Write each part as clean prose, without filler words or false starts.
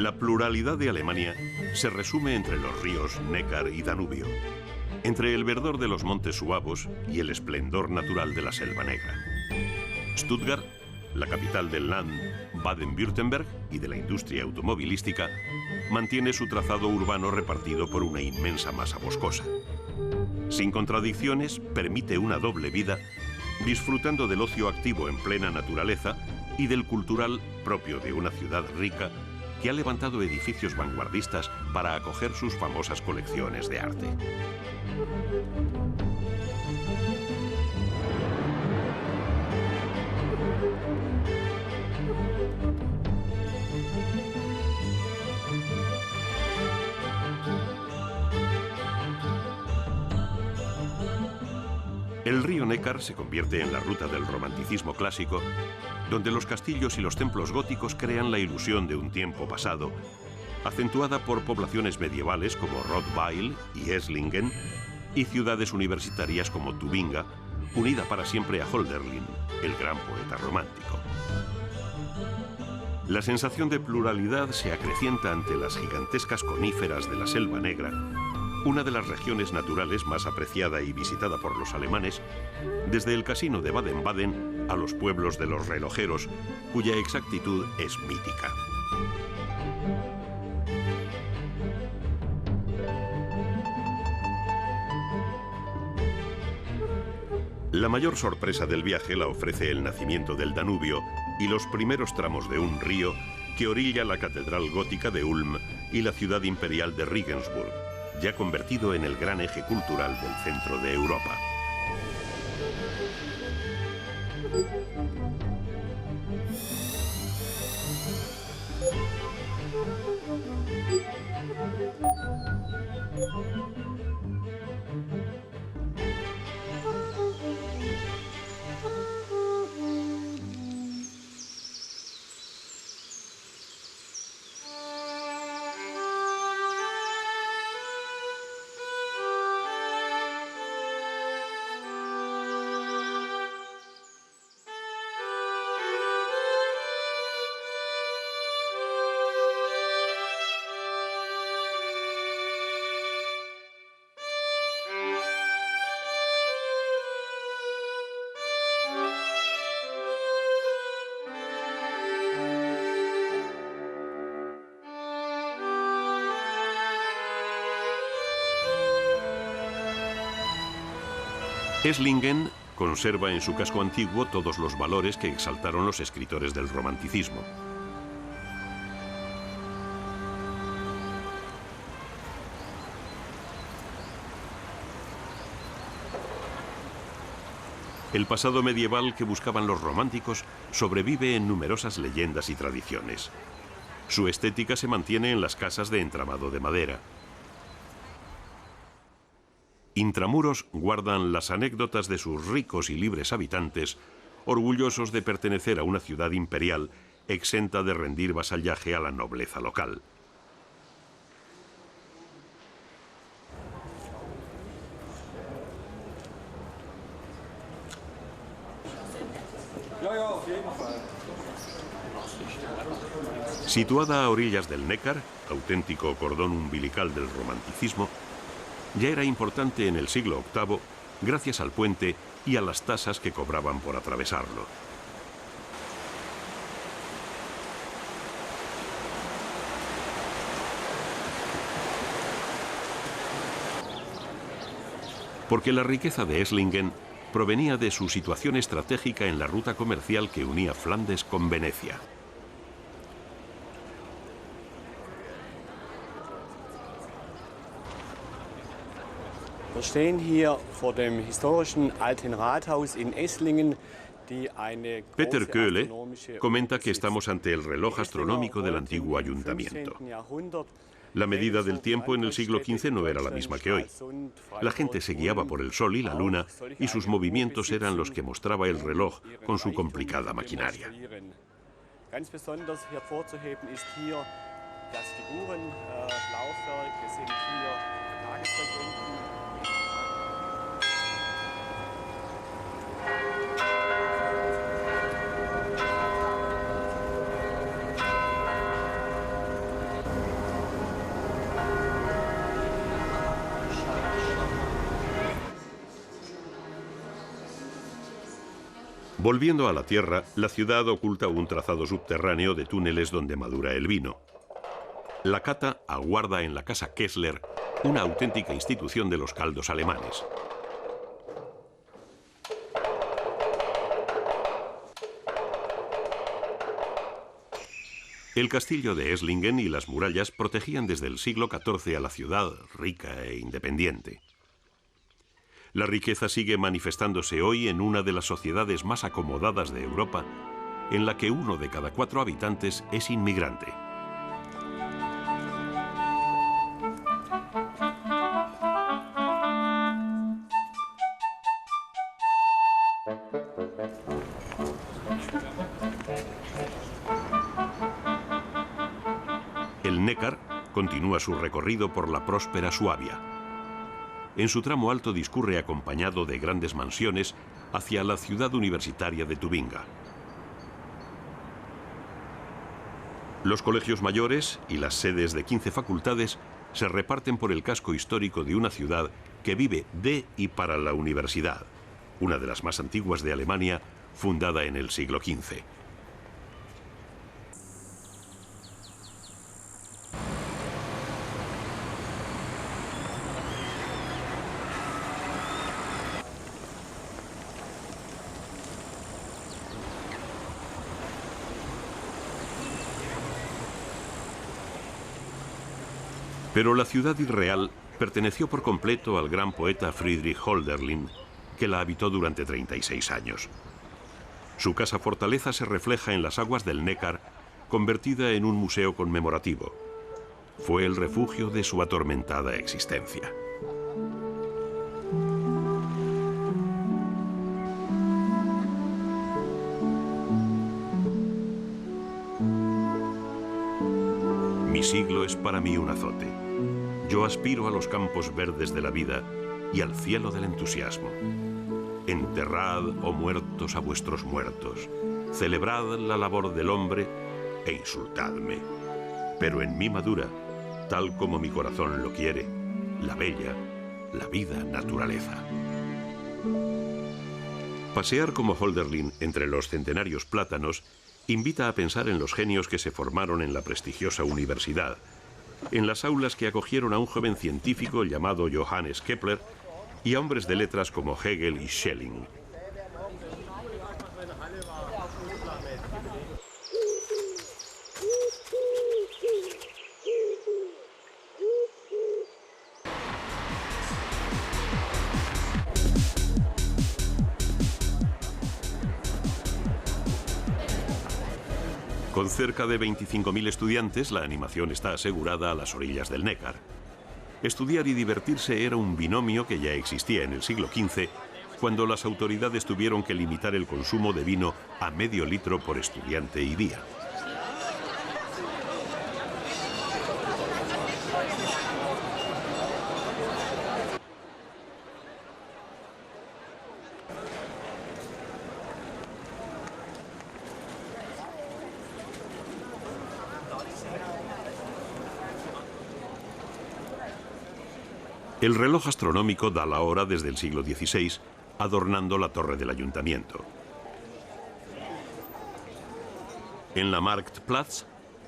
La pluralidad de Alemania se resume entre los ríos Neckar y Danubio, entre el verdor de los montes suavos y el esplendor natural de la Selva Negra. Stuttgart, la capital del Land Baden-Württemberg y de la industria automovilística, mantiene su trazado urbano repartido por una inmensa masa boscosa. Sin contradicciones, permite una doble vida, disfrutando del ocio activo en plena naturaleza y del cultural propio de una ciudad rica que ha levantado edificios vanguardistas para acoger sus famosas colecciones de arte. El río Neckar se convierte en la ruta del romanticismo clásico, donde los castillos y los templos góticos crean la ilusión de un tiempo pasado, acentuada por poblaciones medievales como Rottweil y Esslingen, y ciudades universitarias como Tubinga, unida para siempre a Hölderlin, el gran poeta romántico. La sensación de pluralidad se acrecienta ante las gigantescas coníferas de la Selva Negra, una de las regiones naturales más apreciada y visitada por los alemanes, desde el casino de Baden-Baden a los pueblos de los relojeros, cuya exactitud es mítica. La mayor sorpresa del viaje la ofrece el nacimiento del Danubio y los primeros tramos de un río que orilla la catedral gótica de Ulm y la ciudad imperial de Regensburg, ya convertido en el gran eje cultural del centro de Europa. Esslingen conserva en su casco antiguo todos los valores que exaltaron los escritores del romanticismo. El pasado medieval que buscaban los románticos sobrevive en numerosas leyendas y tradiciones. Su estética se mantiene en las casas de entramado de madera. Intramuros guardan las anécdotas de sus ricos y libres habitantes, orgullosos de pertenecer a una ciudad imperial exenta de rendir vasallaje a la nobleza local. Situada a orillas del Neckar, auténtico cordón umbilical del romanticismo, ya era importante en el siglo VIII gracias al puente y a las tasas que cobraban por atravesarlo. Porque la riqueza de Esslingen provenía de su situación estratégica en la ruta comercial que unía Flandes con Venecia. Wir stehen hier vor dem historischen Alten Rathaus in Esslingen. Peter Köhle comenta que estamos ante el reloj astronómico del antiguo ayuntamiento. La medida del tiempo en el siglo XV no era la misma que hoy. La gente se guiaba por el sol y la luna y sus movimientos eran los que mostraba el reloj con su complicada maquinaria. Ganz besonders hervorzuheben ist hier das Figurenlaufwerk. Wir sind hier Tagesregenten. Volviendo a la tierra, la ciudad oculta un trazado subterráneo de túneles donde madura el vino. La cata aguarda en la casa Kessler, una auténtica institución de los caldos alemanes. El castillo de Esslingen y las murallas protegían desde el siglo XIV a la ciudad rica e independiente. La riqueza sigue manifestándose hoy en una de las sociedades más acomodadas de Europa, en la que 1 de cada 4 habitantes es inmigrante. El Neckar continúa su recorrido por la próspera Suabia. En su tramo alto discurre acompañado de grandes mansiones hacia la ciudad universitaria de Tubinga. Los colegios mayores y las sedes de 15 facultades se reparten por el casco histórico de una ciudad que vive de y para la universidad, una de las más antiguas de Alemania, fundada en el siglo XV. Pero la ciudad irreal perteneció por completo al gran poeta Friedrich Hölderlin, que la habitó durante 36 años. Su casa fortaleza se refleja en las aguas del Neckar, convertida en un museo conmemorativo. Fue el refugio de su atormentada existencia. Mi siglo es para mí un azote. Yo aspiro a los campos verdes de la vida y al cielo del entusiasmo. Enterrad, oh muertos, a vuestros muertos. Celebrad la labor del hombre e insultadme. Pero en mí madura, tal como mi corazón lo quiere, la bella, la vida naturaleza. Pasear como Hölderlin entre los centenarios plátanos invita a pensar en los genios que se formaron en la prestigiosa universidad, en las aulas que acogieron a un joven científico llamado Johannes Kepler y a hombres de letras como Hegel y Schelling. Con cerca de 25.000 estudiantes, la animación está asegurada a las orillas del Neckar. Estudiar y divertirse era un binomio que ya existía en el siglo XV, cuando las autoridades tuvieron que limitar el consumo de vino a medio litro por estudiante y día. El reloj astronómico da la hora desde el siglo XVI, adornando la torre del ayuntamiento. En la Marktplatz,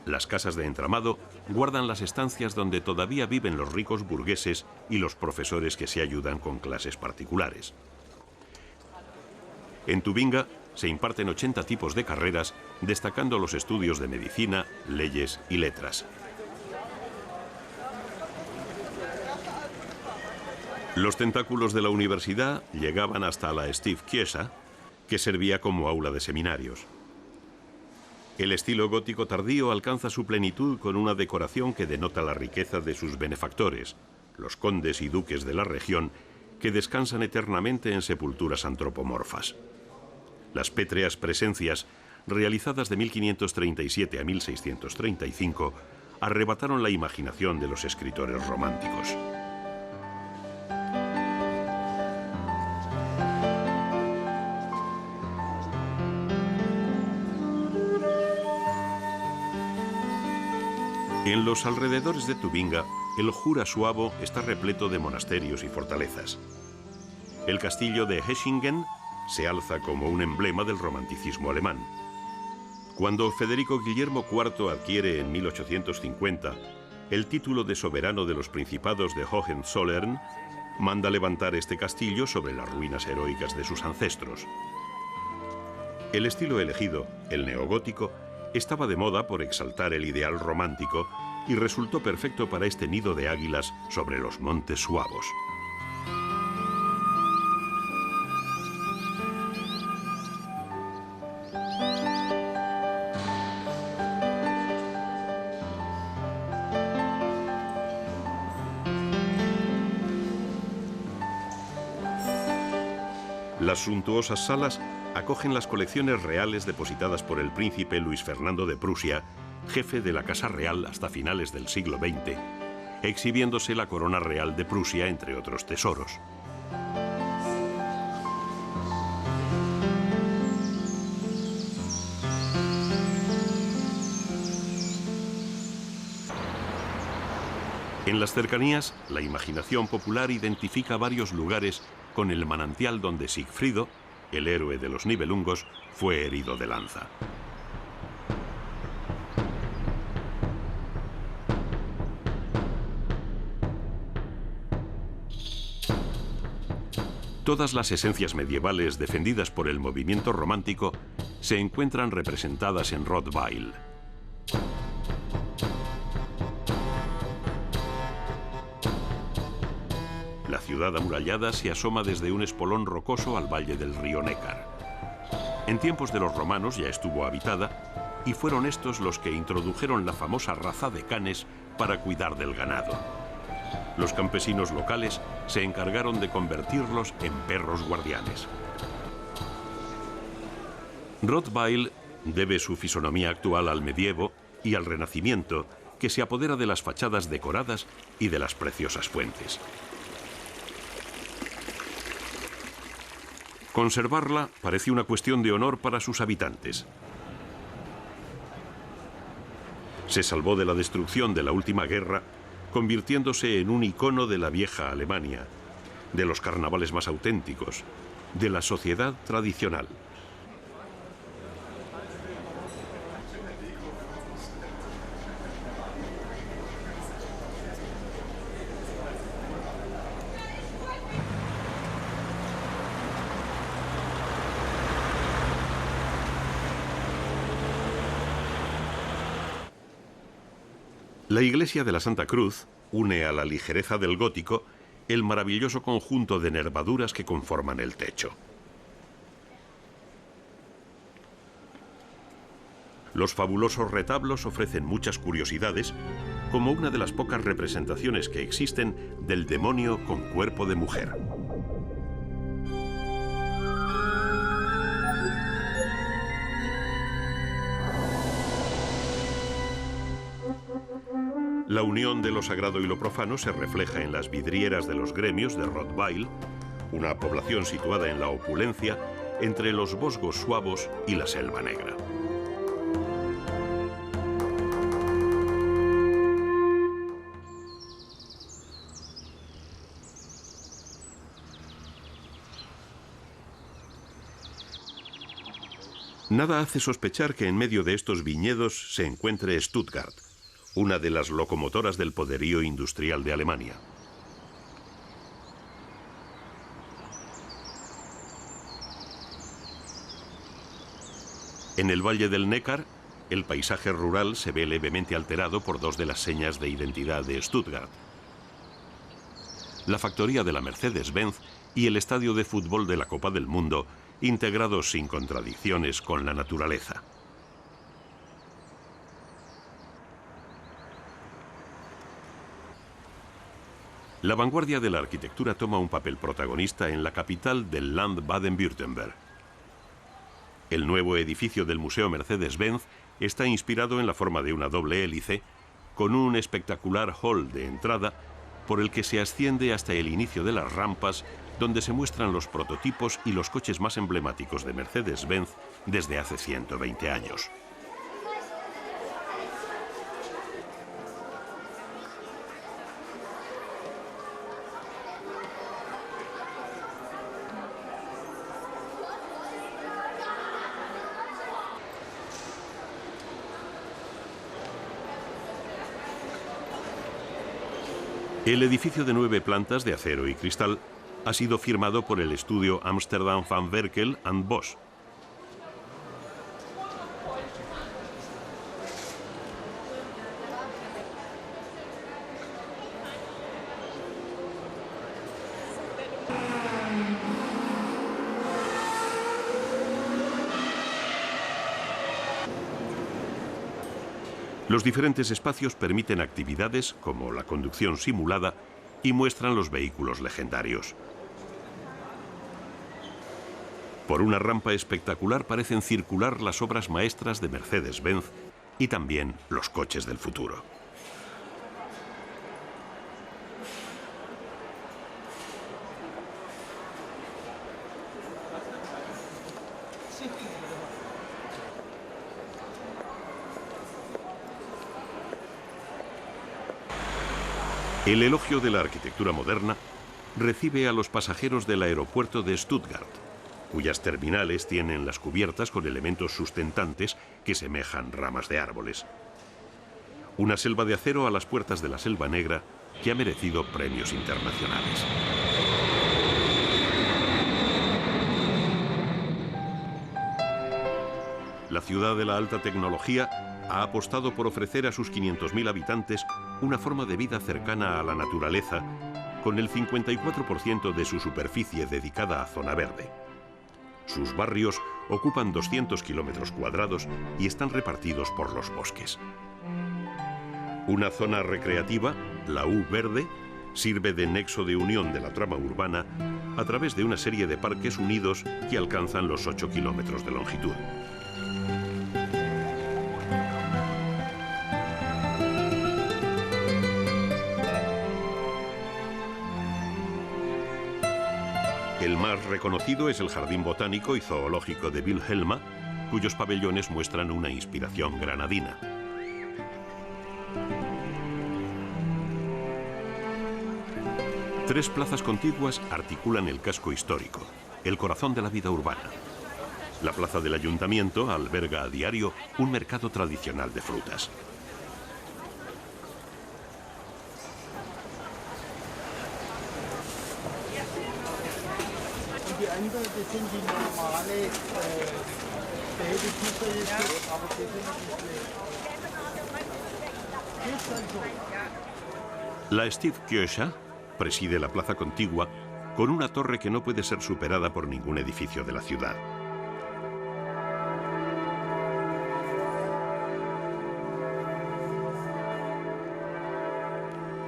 las casas de entramado guardan las estancias donde todavía viven los ricos burgueses y los profesores que se ayudan con clases particulares. En Tubinga se imparten 80 tipos de carreras, destacando los estudios de medicina, leyes y letras. Los tentáculos de la universidad llegaban hasta la Stiftskirche, que servía como aula de seminarios. El estilo gótico tardío alcanza su plenitud con una decoración que denota la riqueza de sus benefactores, los condes y duques de la región, que descansan eternamente en sepulturas antropomorfas. Las pétreas presencias, realizadas de 1537 a 1635, arrebataron la imaginación de los escritores románticos. En los alrededores de Tubinga, el Jura suabo está repleto de monasterios y fortalezas. El castillo de Hechingen se alza como un emblema del romanticismo alemán. Cuando Federico Guillermo IV adquiere en 1850 el título de soberano de los principados de Hohenzollern, manda levantar este castillo sobre las ruinas heroicas de sus ancestros. El estilo elegido, el neogótico, estaba de moda por exaltar el ideal romántico y resultó perfecto para este nido de águilas sobre los montes suavos. Las suntuosas salas acogen las colecciones reales depositadas por el príncipe Luis Fernando de Prusia, jefe de la Casa Real hasta finales del siglo XX, exhibiéndose la corona real de Prusia, entre otros tesoros. En las cercanías, la imaginación popular identifica varios lugares con el manantial donde Sigfrido, el héroe de los Nibelungos, fue herido de lanza. Todas las esencias medievales defendidas por el movimiento romántico se encuentran representadas en Rottweil. La ciudad amurallada se asoma desde un espolón rocoso al valle del río Neckar. En tiempos de los romanos ya estuvo habitada y fueron estos los que introdujeron la famosa raza de canes para cuidar del ganado. Los campesinos locales se encargaron de convertirlos en perros guardianes. Rottweil debe su fisonomía actual al medievo y al Renacimiento, que se apodera de las fachadas decoradas y de las preciosas fuentes. Conservarla parece una cuestión de honor para sus habitantes. Se salvó de la destrucción de la última guerra, convirtiéndose en un icono de la vieja Alemania, de los carnavales más auténticos, de la sociedad tradicional. La iglesia de la Santa Cruz une a la ligereza del gótico el maravilloso conjunto de nervaduras que conforman el techo. Los fabulosos retablos ofrecen muchas curiosidades, como una de las pocas representaciones que existen del demonio con cuerpo de mujer. La unión de lo sagrado y lo profano se refleja en las vidrieras de los gremios de Rottweil, una población situada en la opulencia entre los Vosgos suavos y la Selva Negra. Nada hace sospechar que en medio de estos viñedos se encuentre Stuttgart, una de las locomotoras del poderío industrial de Alemania. En el valle del Neckar, el paisaje rural se ve levemente alterado por dos de las señas de identidad de Stuttgart: la factoría de la Mercedes-Benz y el estadio de fútbol de la Copa del Mundo, integrados sin contradicciones con la naturaleza. La vanguardia de la arquitectura toma un papel protagonista en la capital del Land Baden-Württemberg. El nuevo edificio del Museo Mercedes-Benz está inspirado en la forma de una doble hélice, con un espectacular hall de entrada por el que se asciende hasta el inicio de las rampas, donde se muestran los prototipos y los coches más emblemáticos de Mercedes-Benz desde hace 120 años. El edificio de 9 plantas de acero y cristal ha sido firmado por el estudio Amsterdam Van Berkel and Bosch. Los diferentes espacios permiten actividades como la conducción simulada y muestran los vehículos legendarios. Por una rampa espectacular parecen circular las obras maestras de Mercedes-Benz y también los coches del futuro. El elogio de la arquitectura moderna recibe a los pasajeros del aeropuerto de Stuttgart, cuyas terminales tienen las cubiertas con elementos sustentantes que semejan ramas de árboles. Una selva de acero a las puertas de la Selva Negra que ha merecido premios internacionales. La ciudad de la alta tecnología ha apostado por ofrecer a sus 500.000 habitantes una forma de vida cercana a la naturaleza, con el 54% de su superficie dedicada a zona verde. Sus barrios ocupan 200 kilómetros cuadrados y están repartidos por los bosques. Una zona recreativa, la U Verde, sirve de nexo de unión de la trama urbana a través de una serie de parques unidos que alcanzan los 8 kilómetros de longitud. El más reconocido es el Jardín Botánico y Zoológico de Wilhelma, cuyos pabellones muestran una inspiración granadina. Tres plazas contiguas articulan el casco histórico, el corazón de la vida urbana. La plaza del Ayuntamiento alberga a diario un mercado tradicional de frutas. La Stiftskirche preside la plaza contigua con una torre que no puede ser superada por ningún edificio de la ciudad.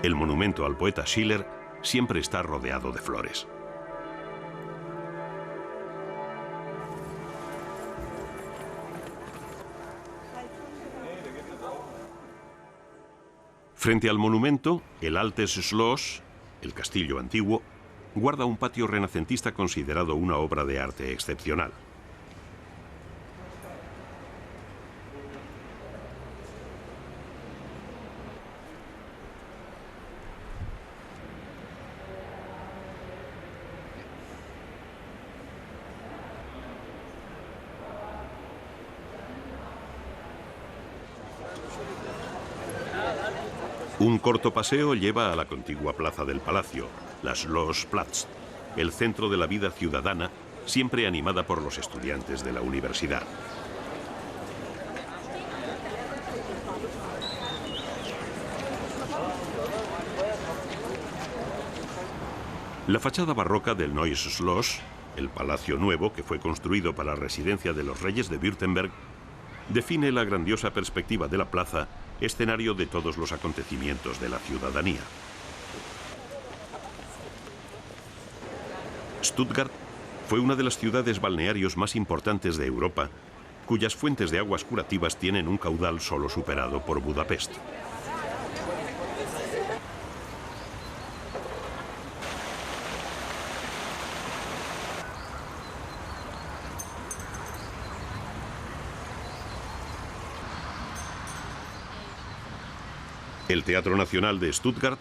El monumento al poeta Schiller siempre está rodeado de flores. Frente al monumento, el Altes Schloss, el castillo antiguo, guarda un patio renacentista considerado una obra de arte excepcional. Un corto paseo lleva a la contigua plaza del Palacio, la Schlossplatz, el centro de la vida ciudadana, siempre animada por los estudiantes de la universidad. La fachada barroca del Neues Schloss, el Palacio Nuevo que fue construido para la residencia de los reyes de Württemberg, define la grandiosa perspectiva de la plaza, escenario de todos los acontecimientos de la ciudadanía. Stuttgart fue una de las ciudades balnearios más importantes de Europa, cuyas fuentes de aguas curativas tienen un caudal solo superado por Budapest. El Teatro Nacional de Stuttgart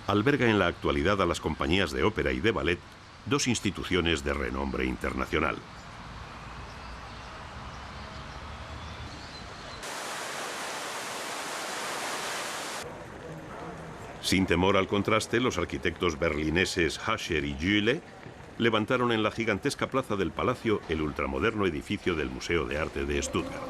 alberga en la actualidad a las compañías de ópera y de ballet, dos instituciones de renombre internacional. Sin temor al contraste, los arquitectos berlineses Hascher y Jühle levantaron en la gigantesca plaza del palacio el ultramoderno edificio del Museo de Arte de Stuttgart.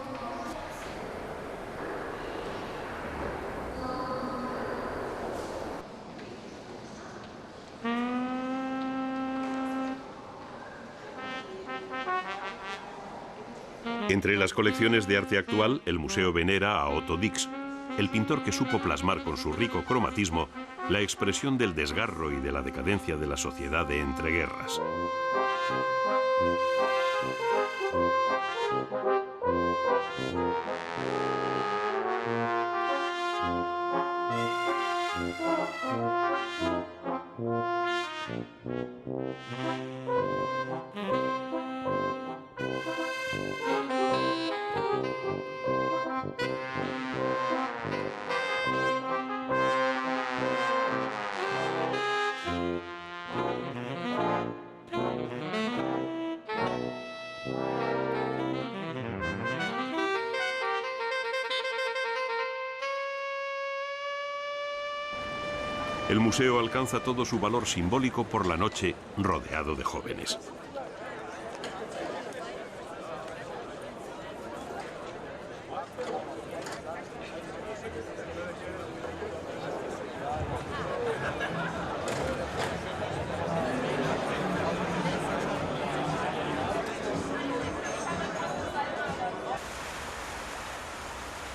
Entre las colecciones de arte actual, el museo venera a Otto Dix, el pintor que supo plasmar con su rico cromatismo la expresión del desgarro y de la decadencia de la sociedad de entreguerras. El museo alcanza todo su valor simbólico por la noche, rodeado de jóvenes.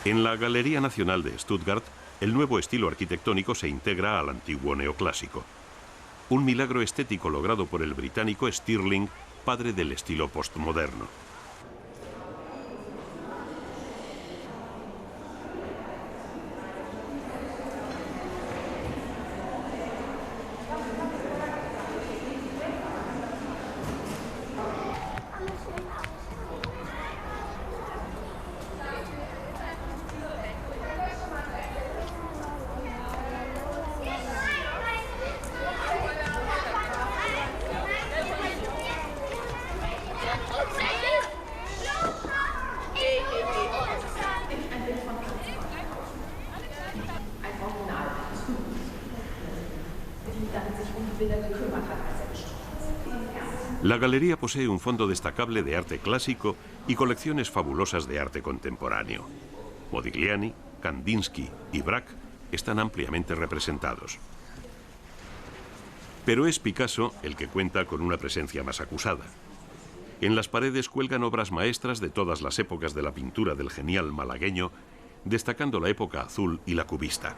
En la Galería Nacional de Stuttgart, el nuevo estilo arquitectónico se integra al antiguo neoclásico. Un milagro estético logrado por el británico Stirling, padre del estilo postmoderno. La galería posee un fondo destacable de arte clásico y colecciones fabulosas de arte contemporáneo. Modigliani, Kandinsky y Braque están ampliamente representados. Pero es Picasso el que cuenta con una presencia más acusada. En las paredes cuelgan obras maestras de todas las épocas de la pintura del genial malagueño, destacando la época azul y la cubista.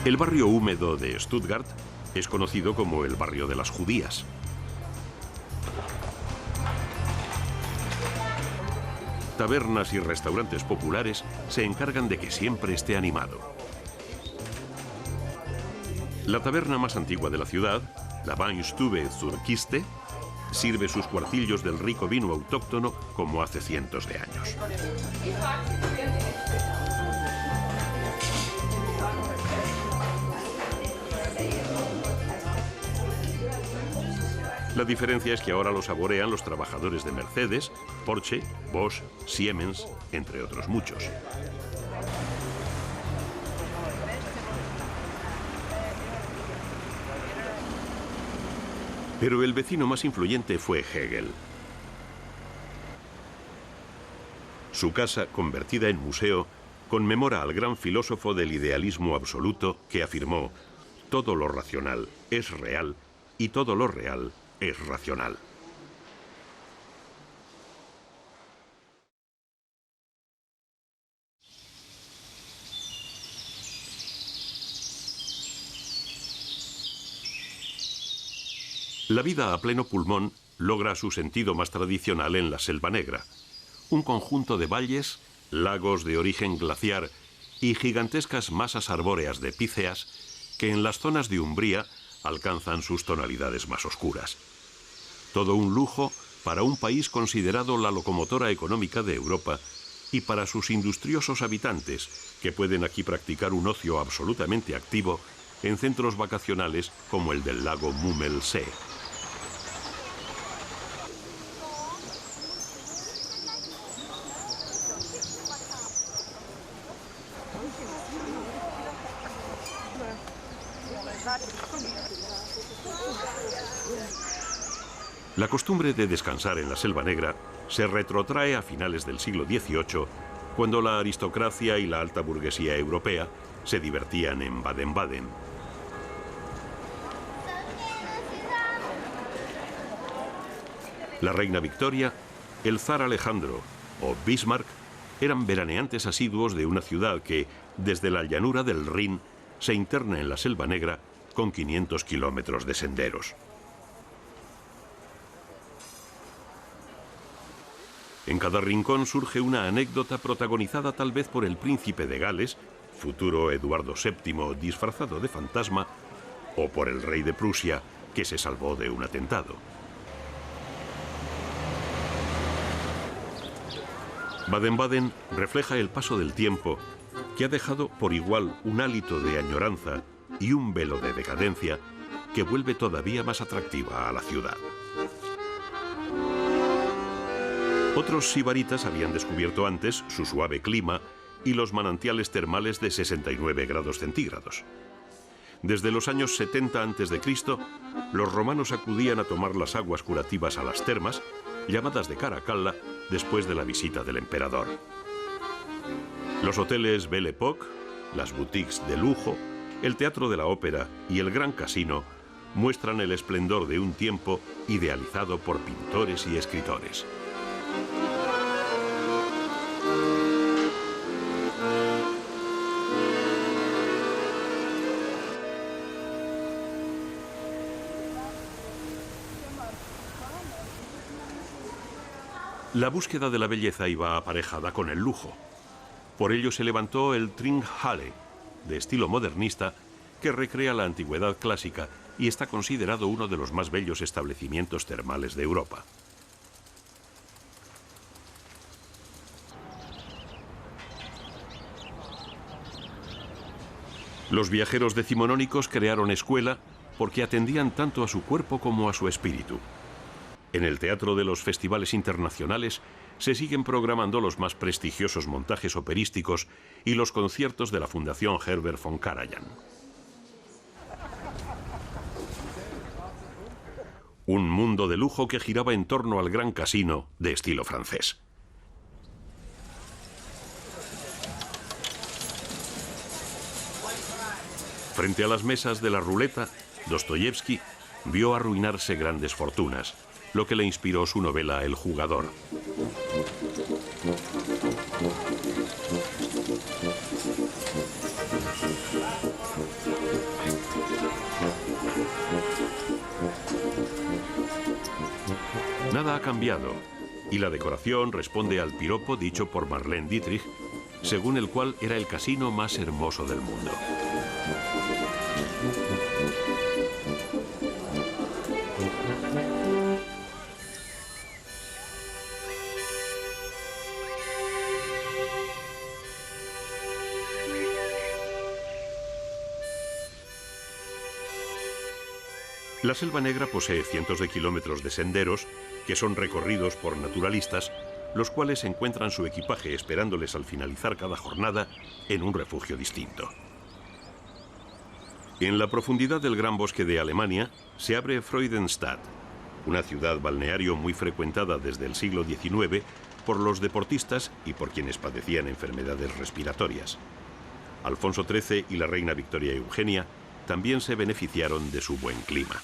El barrio húmedo de Stuttgart es conocido como el barrio de las judías. Tabernas y restaurantes populares se encargan de que siempre esté animado. La taberna más antigua de la ciudad, la Weinstube zur Kiste, sirve sus cuartillos del rico vino autóctono como hace cientos de años. La diferencia es que ahora lo saborean los trabajadores de Mercedes, Porsche, Bosch, Siemens, entre otros muchos. Pero el vecino más influyente fue Hegel. Su casa, convertida en museo, conmemora al gran filósofo del idealismo absoluto que afirmó: todo lo racional es real y todo lo real es racional. La vida a pleno pulmón logra su sentido más tradicional en la Selva Negra, un conjunto de valles, lagos de origen glaciar y gigantescas masas arbóreas de píceas que en las zonas de umbría alcanzan sus tonalidades más oscuras. Todo un lujo para un país considerado la locomotora económica de Europa y para sus industriosos habitantes, que pueden aquí practicar un ocio absolutamente activo en centros vacacionales como el del lago Mummelsee. La costumbre de descansar en la Selva Negra se retrotrae a finales del siglo XVIII, cuando la aristocracia y la alta burguesía europea se divertían en Baden-Baden. La reina Victoria, el zar Alejandro o Bismarck eran veraneantes asiduos de una ciudad que, desde la llanura del Rin, se interna en la Selva Negra con 500 kilómetros de senderos. En cada rincón surge una anécdota protagonizada tal vez por el príncipe de Gales, futuro Eduardo VII disfrazado de fantasma, o por el rey de Prusia, que se salvó de un atentado. Baden-Baden refleja el paso del tiempo, que ha dejado por igual un hálito de añoranza y un velo de decadencia que vuelve todavía más atractiva a la ciudad. Otros sibaritas habían descubierto antes su suave clima y los manantiales termales de 69 grados centígrados. Desde los años 70 a.C., los romanos acudían a tomar las aguas curativas a las termas, llamadas de Caracalla, después de la visita del emperador. Los hoteles Belle Époque, las boutiques de lujo, el teatro de la ópera y el gran casino muestran el esplendor de un tiempo idealizado por pintores y escritores. La búsqueda de la belleza iba aparejada con el lujo. Por ello se levantó el Trinkhalle, de estilo modernista, que recrea la antigüedad clásica y está considerado uno de los más bellos establecimientos termales de Europa. Los viajeros decimonónicos crearon escuela porque atendían tanto a su cuerpo como a su espíritu. En el teatro de los festivales internacionales se siguen programando los más prestigiosos montajes operísticos y los conciertos de la Fundación Herbert von Karajan. Un mundo de lujo que giraba en torno al gran casino de estilo francés. Frente a las mesas de la ruleta, Dostoyevsky vio arruinarse grandes fortunas, lo que le inspiró su novela El jugador. Nada ha cambiado, y la decoración responde al piropo dicho por Marlene Dietrich, según el cual era el casino más hermoso del mundo. La Selva Negra posee cientos de kilómetros de senderos que son recorridos por naturalistas, los cuales encuentran su equipaje esperándoles al finalizar cada jornada en un refugio distinto. En la profundidad del gran bosque de Alemania se abre Freudenstadt, una ciudad balneario muy frecuentada desde el siglo XIX por los deportistas y por quienes padecían enfermedades respiratorias. Alfonso XIII y la reina Victoria Eugenia también se beneficiaron de su buen clima.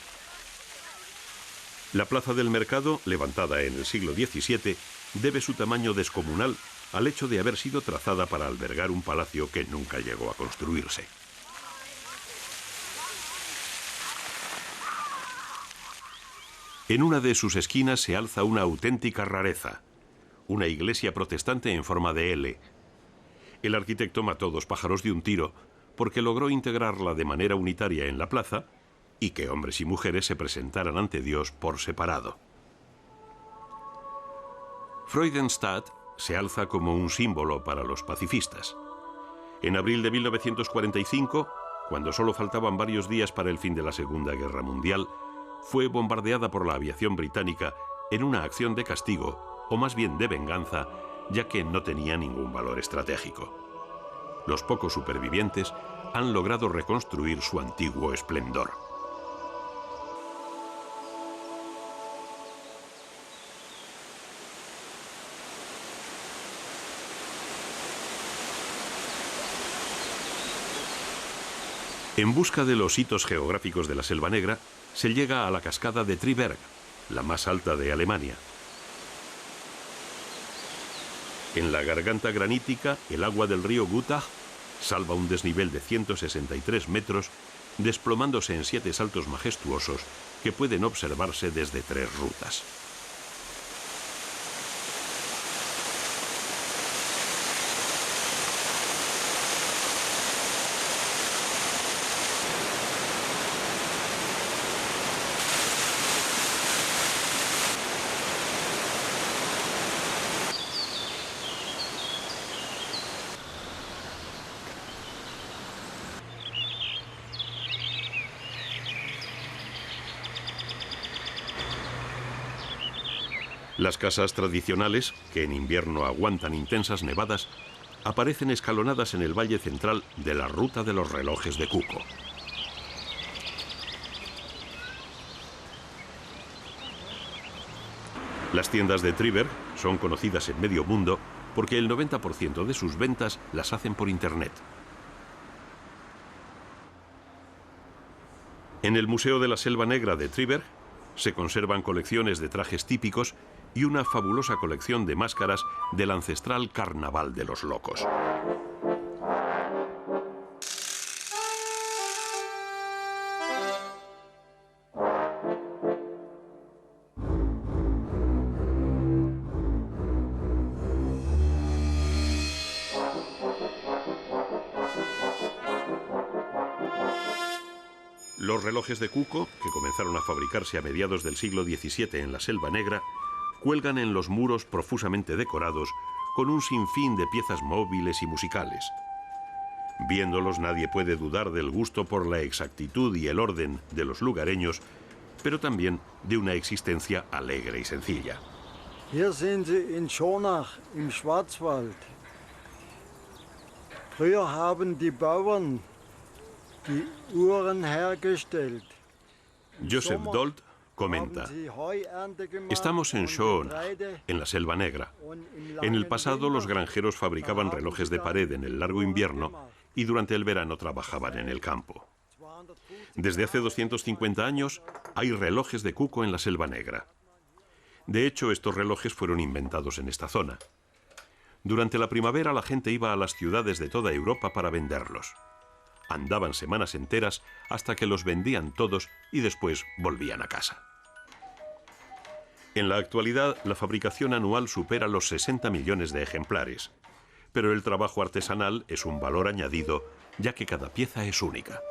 La plaza del mercado, levantada en el siglo XVII, debe su tamaño descomunal al hecho de haber sido trazada para albergar un palacio que nunca llegó a construirse. En una de sus esquinas se alza una auténtica rareza, una iglesia protestante en forma de L. El arquitecto mató dos pájaros de un tiro porque logró integrarla de manera unitaria en la plaza y que hombres y mujeres se presentaran ante Dios por separado. Freudenstadt se alza como un símbolo para los pacifistas. En abril de 1945, cuando solo faltaban varios días para el fin de la Segunda Guerra Mundial, fue bombardeada por la aviación británica en una acción de castigo, o más bien de venganza, ya que no tenía ningún valor estratégico. Los pocos supervivientes han logrado reconstruir su antiguo esplendor. En busca de los hitos geográficos de la Selva Negra, se llega a la cascada de Triberg, la más alta de Alemania. En la garganta granítica, el agua del río Gutach salva un desnivel de 163 metros, desplomándose en 7 saltos majestuosos que pueden observarse desde 3 rutas. Las casas tradicionales, que en invierno aguantan intensas nevadas, aparecen escalonadas en el valle central de la ruta de los relojes de Cuco. Las tiendas de Triberg son conocidas en medio mundo porque el 90% de sus ventas las hacen por internet. En el Museo de la Selva Negra de Triberg se conservan colecciones de trajes típicos y una fabulosa colección de máscaras del ancestral Carnaval de los Locos. Los relojes de Cuco, que comenzaron a fabricarse a mediados del siglo XVII en la Selva Negra, cuelgan en los muros profusamente decorados con un sinfín de piezas móviles y musicales. Viéndolos nadie puede dudar del gusto por la exactitud y el orden de los lugareños, pero también de una existencia alegre y sencilla. Hier sind Sie in Schonach im Schwarzwald. Früher haben die Bauern die Uhren hergestellt. Joseph Dold comenta: estamos en Schonach, en la Selva Negra. En el pasado los granjeros fabricaban relojes de pared en el largo invierno y durante el verano trabajaban en el campo. Desde hace 250 años hay relojes de Cuco en la Selva Negra. De hecho, estos relojes fueron inventados en esta zona. Durante la primavera la gente iba a las ciudades de toda Europa para venderlos. Andaban semanas enteras hasta que los vendían todos y después volvían a casa. En la actualidad, la fabricación anual supera los 60 millones de ejemplares, pero el trabajo artesanal es un valor añadido, ya que cada pieza es única.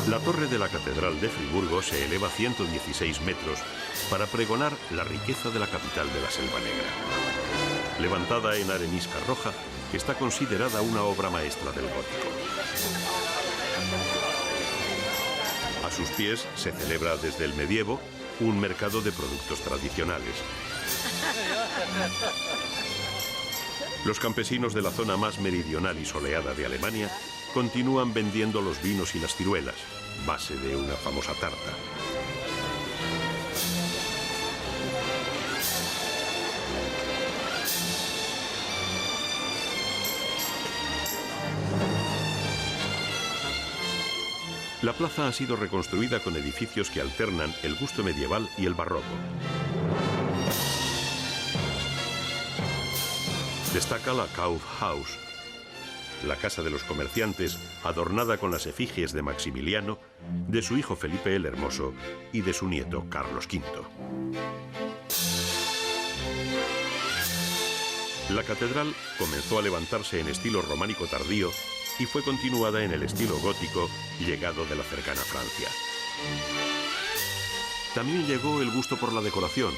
La torre de la Catedral de Friburgo se eleva a 116 metros para pregonar la riqueza de la capital de la Selva Negra. Levantada en arenisca roja, está considerada una obra maestra del gótico. A sus pies se celebra desde el medievo un mercado de productos tradicionales. Los campesinos de la zona más meridional y soleada de Alemania continúan vendiendo los vinos y las ciruelas, base de una famosa tarta. La plaza ha sido reconstruida con edificios que alternan el gusto medieval y el barroco. Destaca la Kaufhaus, la casa de los comerciantes, adornada con las efigies de Maximiliano, de su hijo Felipe el Hermoso y de su nieto Carlos V. La catedral comenzó a levantarse en estilo románico tardío y fue continuada en el estilo gótico llegado de la cercana Francia. También llegó el gusto por la decoración,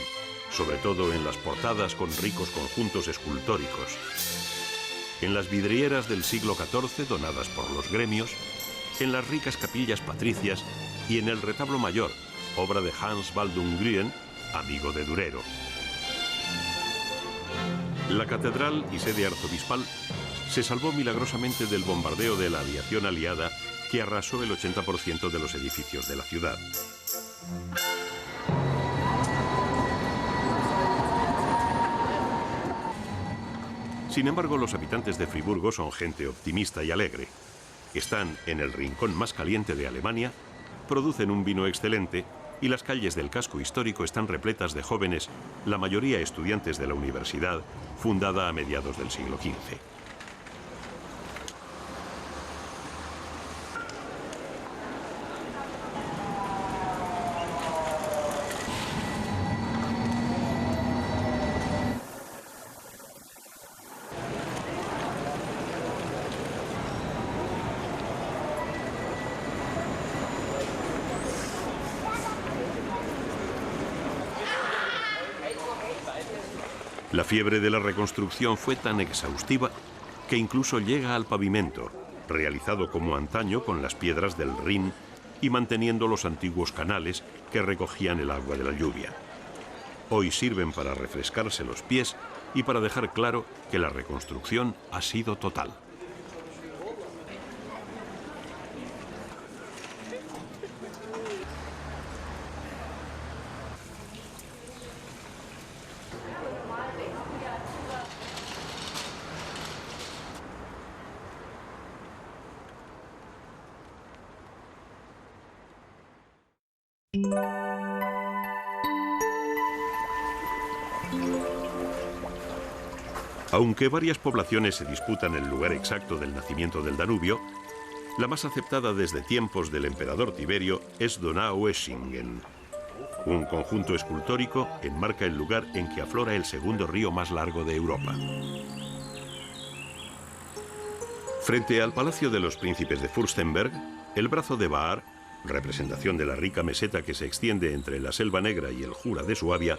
sobre todo en las portadas con ricos conjuntos escultóricos, en las vidrieras del siglo XIV donadas por los gremios, en las ricas capillas patricias y en el retablo mayor, obra de Hans Baldung Gruen, amigo de Durero. La catedral y sede arzobispal se salvó milagrosamente del bombardeo de la aviación aliada que arrasó el 80% de los edificios de la ciudad. Sin embargo, los habitantes de Friburgo son gente optimista y alegre. Están en el rincón más caliente de Alemania, producen un vino excelente y las calles del casco histórico están repletas de jóvenes, la mayoría estudiantes de la universidad, fundada a mediados del siglo XV. La fiebre de la reconstrucción fue tan exhaustiva que incluso llega al pavimento, realizado como antaño con las piedras del Rin y manteniendo los antiguos canales que recogían el agua de la lluvia. Hoy sirven para refrescarse los pies y para dejar claro que la reconstrucción ha sido total. Aunque varias poblaciones se disputan el lugar exacto del nacimiento del Danubio, la más aceptada desde tiempos del emperador Tiberio es Donaueschingen. Un conjunto escultórico enmarca el lugar en que aflora el segundo río más largo de Europa. Frente al Palacio de los Príncipes de Fürstenberg, el brazo de Baar, representación de la rica meseta que se extiende entre la Selva Negra y el Jura de Suabia,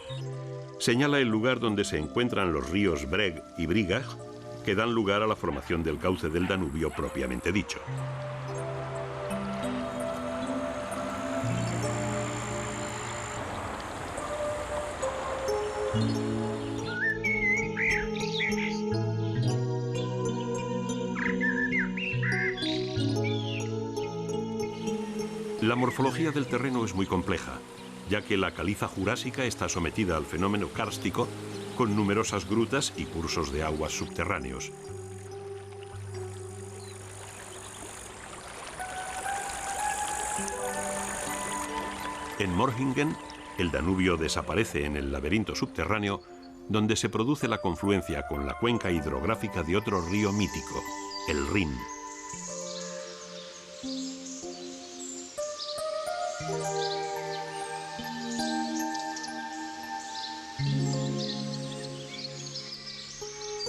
señala el lugar donde se encuentran los ríos Breg y Brigach, que dan lugar a la formación del cauce del Danubio propiamente dicho. La morfología del terreno es muy compleja, ya que la caliza jurásica está sometida al fenómeno kárstico con numerosas grutas y cursos de aguas subterráneos. En Morhingen, el Danubio desaparece en el laberinto subterráneo, donde se produce la confluencia con la cuenca hidrográfica de otro río mítico, el Rin.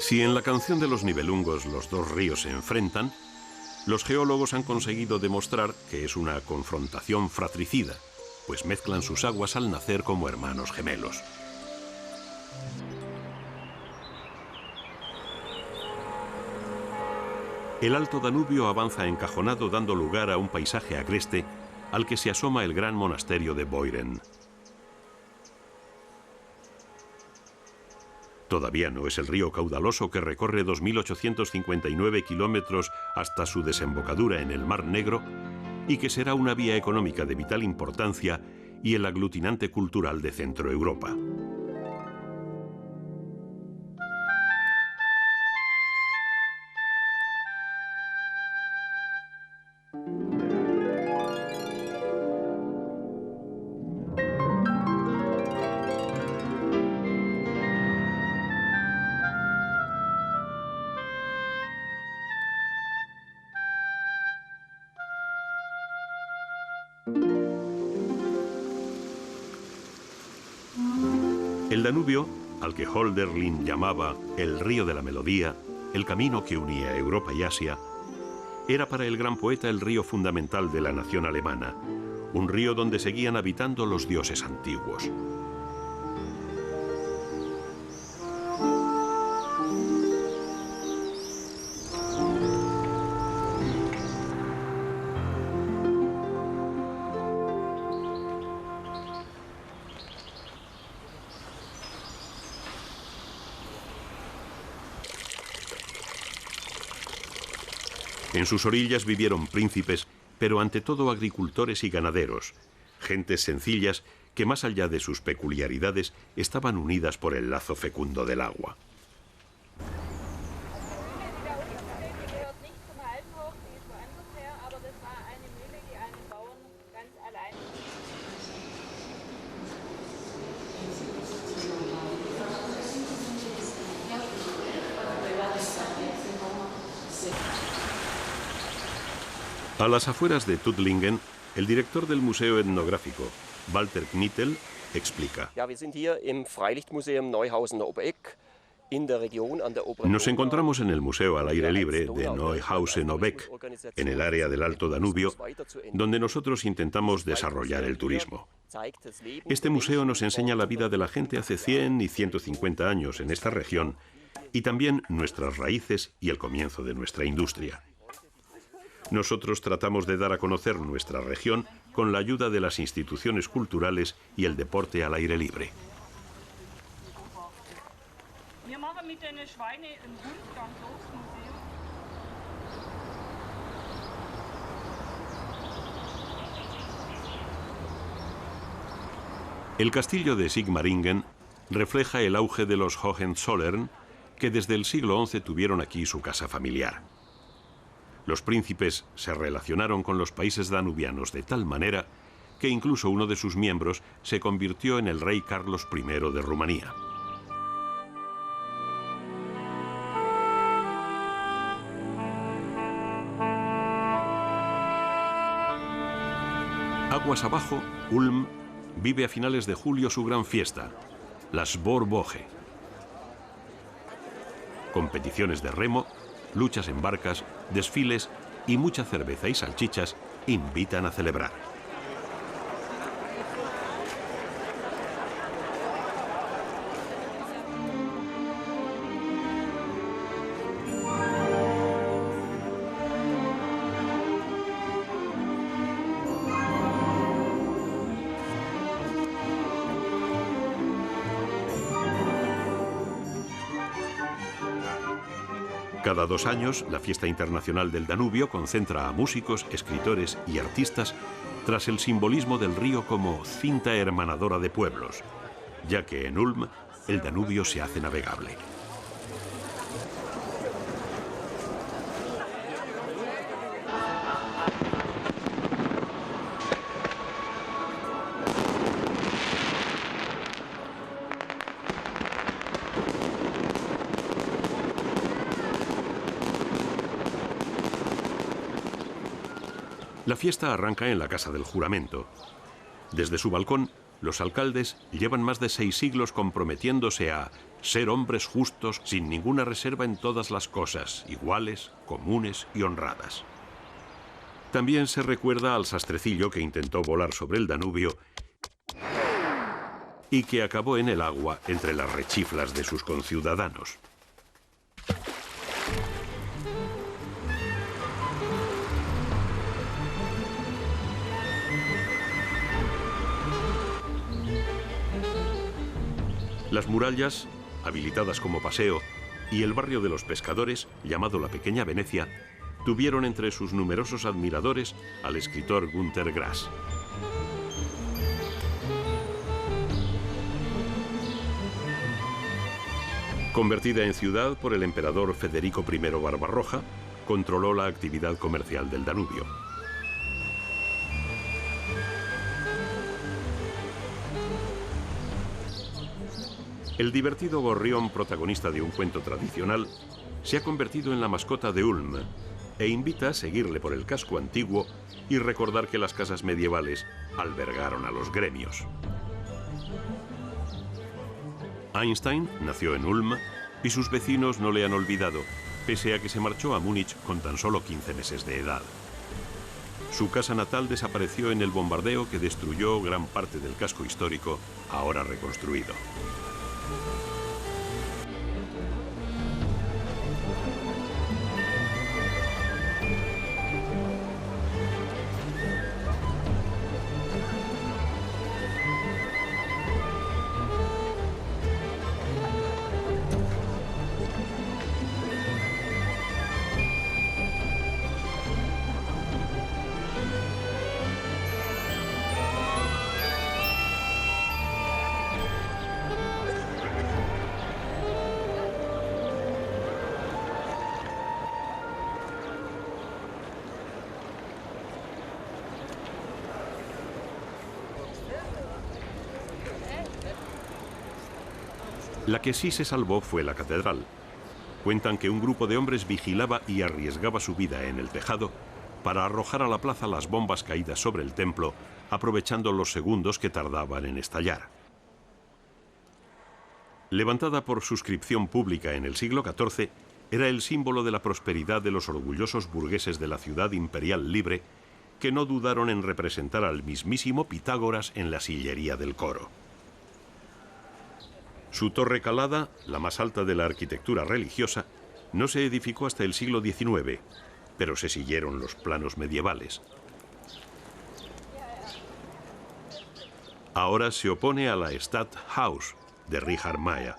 Si en la canción de los Nibelungos los dos ríos se enfrentan, los geólogos han conseguido demostrar que es una confrontación fratricida, pues mezclan sus aguas al nacer como hermanos gemelos. El Alto Danubio avanza encajonado dando lugar a un paisaje agreste al que se asoma el gran monasterio de Beuren. Todavía no es el río caudaloso que recorre 2.859 kilómetros hasta su desembocadura en el Mar Negro y que será una vía económica de vital importancia y el aglutinante cultural de Centro Europa. El Danubio, al que Hölderlin llamaba el río de la melodía, el camino que unía Europa y Asia, era para el gran poeta el río fundamental de la nación alemana, un río donde seguían habitando los dioses antiguos. En sus orillas vivieron príncipes, pero ante todo agricultores y ganaderos, gentes sencillas que más allá de sus peculiaridades estaban unidas por el lazo fecundo del agua. A las afueras de Tuttlingen, el director del Museo Etnográfico, Walter Knittel, explica. Nos encontramos en el Museo al aire libre de Neuhausen-Obeck, en el área del Alto Danubio, donde nosotros intentamos desarrollar el turismo. Este museo nos enseña la vida de la gente hace 100 y 150 años en esta región, y también nuestras raíces y el comienzo de nuestra industria. Nosotros tratamos de dar a conocer nuestra región con la ayuda de las instituciones culturales y el deporte al aire libre. El castillo de Sigmaringen refleja el auge de los Hohenzollern, que desde el siglo XI tuvieron aquí su casa familiar. Los príncipes se relacionaron con los países danubianos de tal manera que incluso uno de sus miembros se convirtió en el rey Carlos I de Rumanía. Aguas abajo, Ulm vive a finales de julio su gran fiesta, la Sportwoche. Competiciones de remo, luchas en barcas, desfiles y mucha cerveza y salchichas invitan a celebrar. Cada 2 años, la Fiesta Internacional del Danubio concentra a músicos, escritores y artistas tras el simbolismo del río como cinta hermanadora de pueblos, ya que en Ulm el Danubio se hace navegable. La fiesta arranca en la Casa del Juramento. Desde su balcón, los alcaldes llevan más de 6 siglos comprometiéndose a ser hombres justos sin ninguna reserva en todas las cosas, iguales, comunes y honradas. También se recuerda al sastrecillo que intentó volar sobre el Danubio y que acabó en el agua entre las rechiflas de sus conciudadanos. Las murallas, habilitadas como paseo, y el barrio de los pescadores, llamado la Pequeña Venecia, tuvieron entre sus numerosos admiradores al escritor Günter Grass. Convertida en ciudad por el emperador Federico I Barbarroja, controló la actividad comercial del Danubio. El divertido gorrión, protagonista de un cuento tradicional, se ha convertido en la mascota de Ulm e invita a seguirle por el casco antiguo y recordar que las casas medievales albergaron a los gremios. Einstein nació en Ulm y sus vecinos no le han olvidado, pese a que se marchó a Múnich con tan solo 15 meses de edad. Su casa natal desapareció en el bombardeo que destruyó gran parte del casco histórico, ahora reconstruido. La que sí se salvó fue la catedral. Cuentan que un grupo de hombres vigilaba y arriesgaba su vida en el tejado para arrojar a la plaza las bombas caídas sobre el templo, aprovechando los segundos que tardaban en estallar. Levantada por suscripción pública en el siglo XIV, era el símbolo de la prosperidad de los orgullosos burgueses de la ciudad imperial libre, que no dudaron en representar al mismísimo Pitágoras en la sillería del coro. Su torre calada, la más alta de la arquitectura religiosa, no se edificó hasta el siglo XIX, pero se siguieron los planos medievales. Ahora se opone a la Stadthaus de Richard Meier.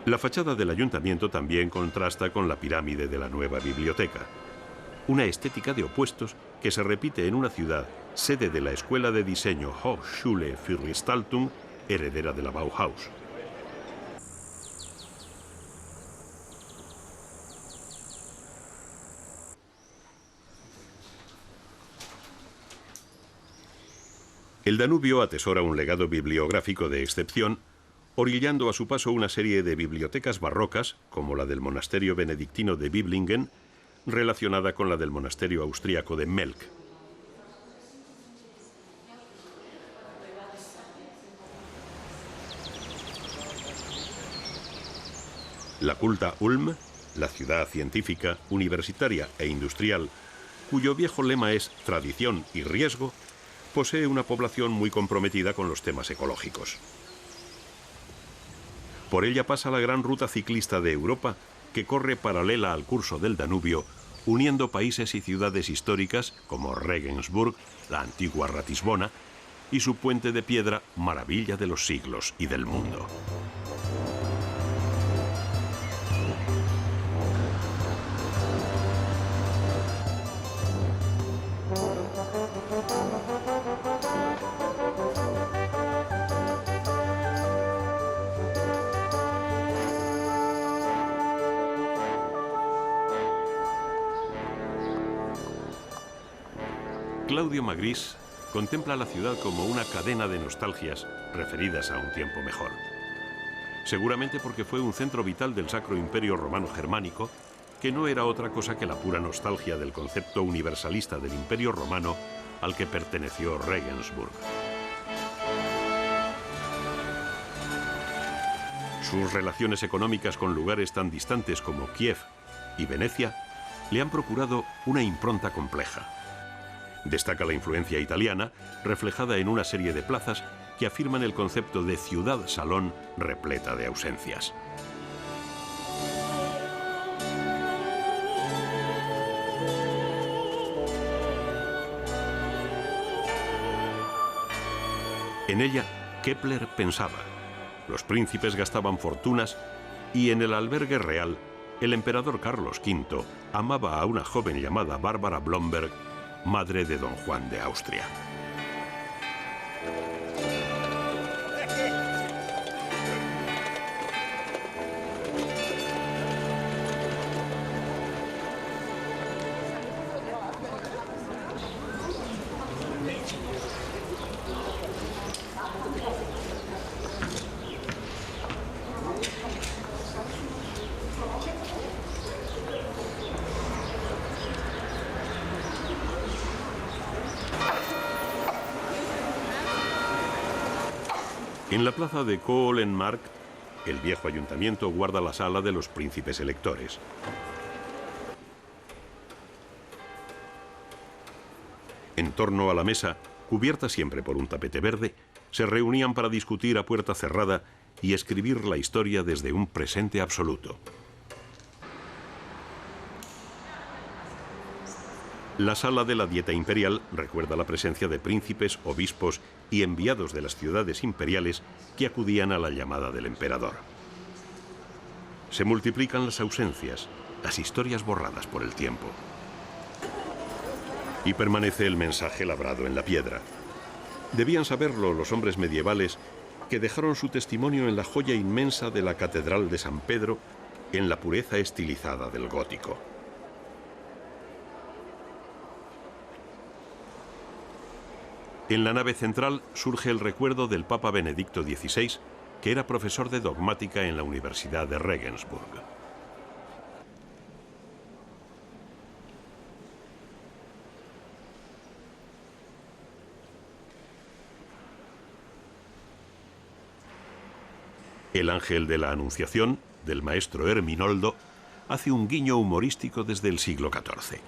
La fachada del ayuntamiento también contrasta con la pirámide de la nueva biblioteca. Una estética de opuestos que se repite en una ciudad, sede de la escuela de diseño Hochschule für Gestaltung, heredera de la Bauhaus. El Danubio atesora un legado bibliográfico de excepción, orillando a su paso una serie de bibliotecas barrocas, como la del monasterio benedictino de Biblingen, relacionada con la del monasterio austríaco de Melk. La culta Ulm, la ciudad científica, universitaria e industrial, cuyo viejo lema es tradición y riesgo, posee una población muy comprometida con los temas ecológicos. Por ella pasa la gran ruta ciclista de Europa, que corre paralela al curso del Danubio, uniendo países y ciudades históricas como Regensburg, la antigua Ratisbona, y su puente de piedra, maravilla de los siglos y del mundo. Claudio Magris contempla la ciudad como una cadena de nostalgias referidas a un tiempo mejor. Seguramente porque fue un centro vital del Sacro Imperio Romano Germánico, que no era otra cosa que la pura nostalgia del concepto universalista del Imperio Romano al que perteneció Regensburg. Sus relaciones económicas con lugares tan distantes como Kiev y Venecia le han procurado una impronta compleja. Destaca la influencia italiana, reflejada en una serie de plazas que afirman el concepto de ciudad-salón repleta de ausencias. En ella, Kepler pensaba. Los príncipes gastaban fortunas y en el albergue real, el emperador Carlos V amaba a una joven llamada Bárbara Blomberg, madre de don Juan de Austria. En la plaza de Kohlenmarkt, el viejo ayuntamiento guarda la sala de los príncipes electores. En torno a la mesa, cubierta siempre por un tapete verde, se reunían para discutir a puerta cerrada y escribir la historia desde un presente absoluto. La sala de la Dieta Imperial recuerda la presencia de príncipes, obispos y enviados de las ciudades imperiales que acudían a la llamada del emperador. Se multiplican las ausencias, las historias borradas por el tiempo. Y permanece el mensaje labrado en la piedra. Debían saberlo los hombres medievales que dejaron su testimonio en la joya inmensa de la Catedral de San Pedro, en la pureza estilizada del gótico. En la nave central surge el recuerdo del Papa Benedicto XVI, que era profesor de dogmática en la Universidad de Regensburg. El ángel de la Anunciación, del maestro Herminoldo, hace un guiño humorístico desde el siglo XIV.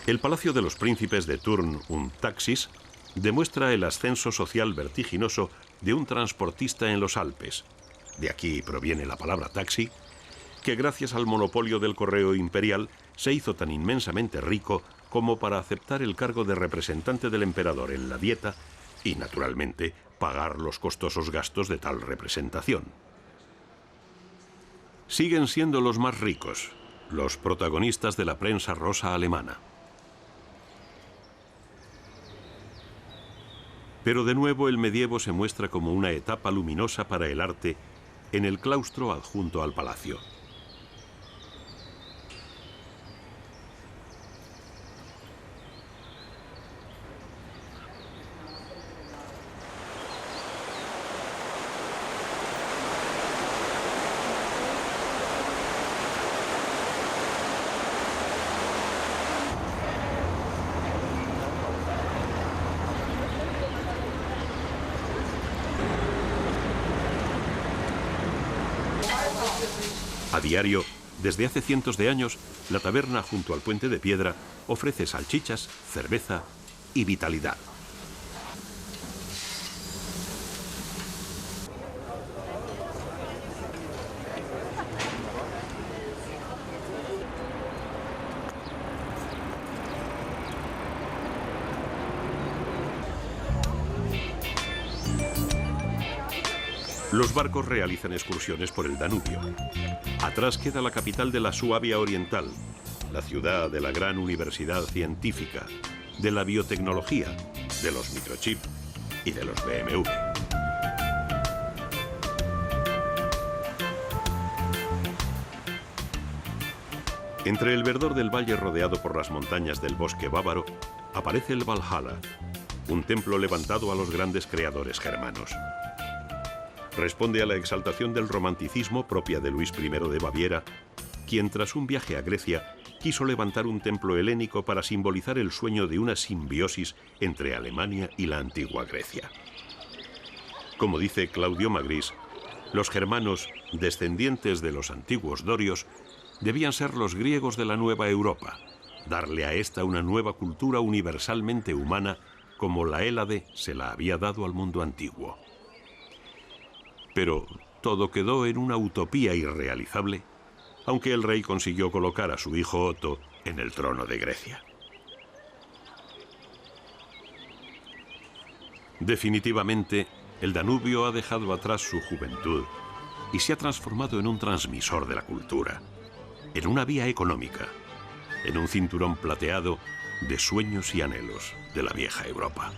El Palacio de los Príncipes de Thurn und Taxis demuestra el ascenso social vertiginoso de un transportista en los Alpes. De aquí proviene la palabra taxi, que gracias al monopolio del correo imperial se hizo tan inmensamente rico como para aceptar el cargo de representante del emperador en la Dieta y, naturalmente, pagar los costosos gastos de tal representación. Siguen siendo los más ricos, los protagonistas de la prensa rosa alemana. Pero de nuevo el medievo se muestra como una etapa luminosa para el arte en el claustro adjunto al palacio. A diario, desde hace cientos de años, la taberna junto al puente de piedra ofrece salchichas, cerveza y vitalidad. Los barcos realizan excursiones por el Danubio. Atrás queda la capital de la Suabia Oriental, la ciudad de la gran universidad científica, de la biotecnología, de los microchips y de los BMW. Entre el verdor del valle rodeado por las montañas del bosque bávaro, aparece el Valhalla, un templo levantado a los grandes creadores germanos. Responde a la exaltación del romanticismo propia de Luis I de Baviera, quien tras un viaje a Grecia quiso levantar un templo helénico para simbolizar el sueño de una simbiosis entre Alemania y la antigua Grecia. Como dice Claudio Magris, los germanos, descendientes de los antiguos dorios, debían ser los griegos de la nueva Europa, darle a esta una nueva cultura universalmente humana como la Hélade se la había dado al mundo antiguo. Pero todo quedó en una utopía irrealizable, aunque el rey consiguió colocar a su hijo Otto en el trono de Grecia. Definitivamente, el Danubio ha dejado atrás su juventud y se ha transformado en un transmisor de la cultura, en una vía económica, en un cinturón plateado de sueños y anhelos de la vieja Europa.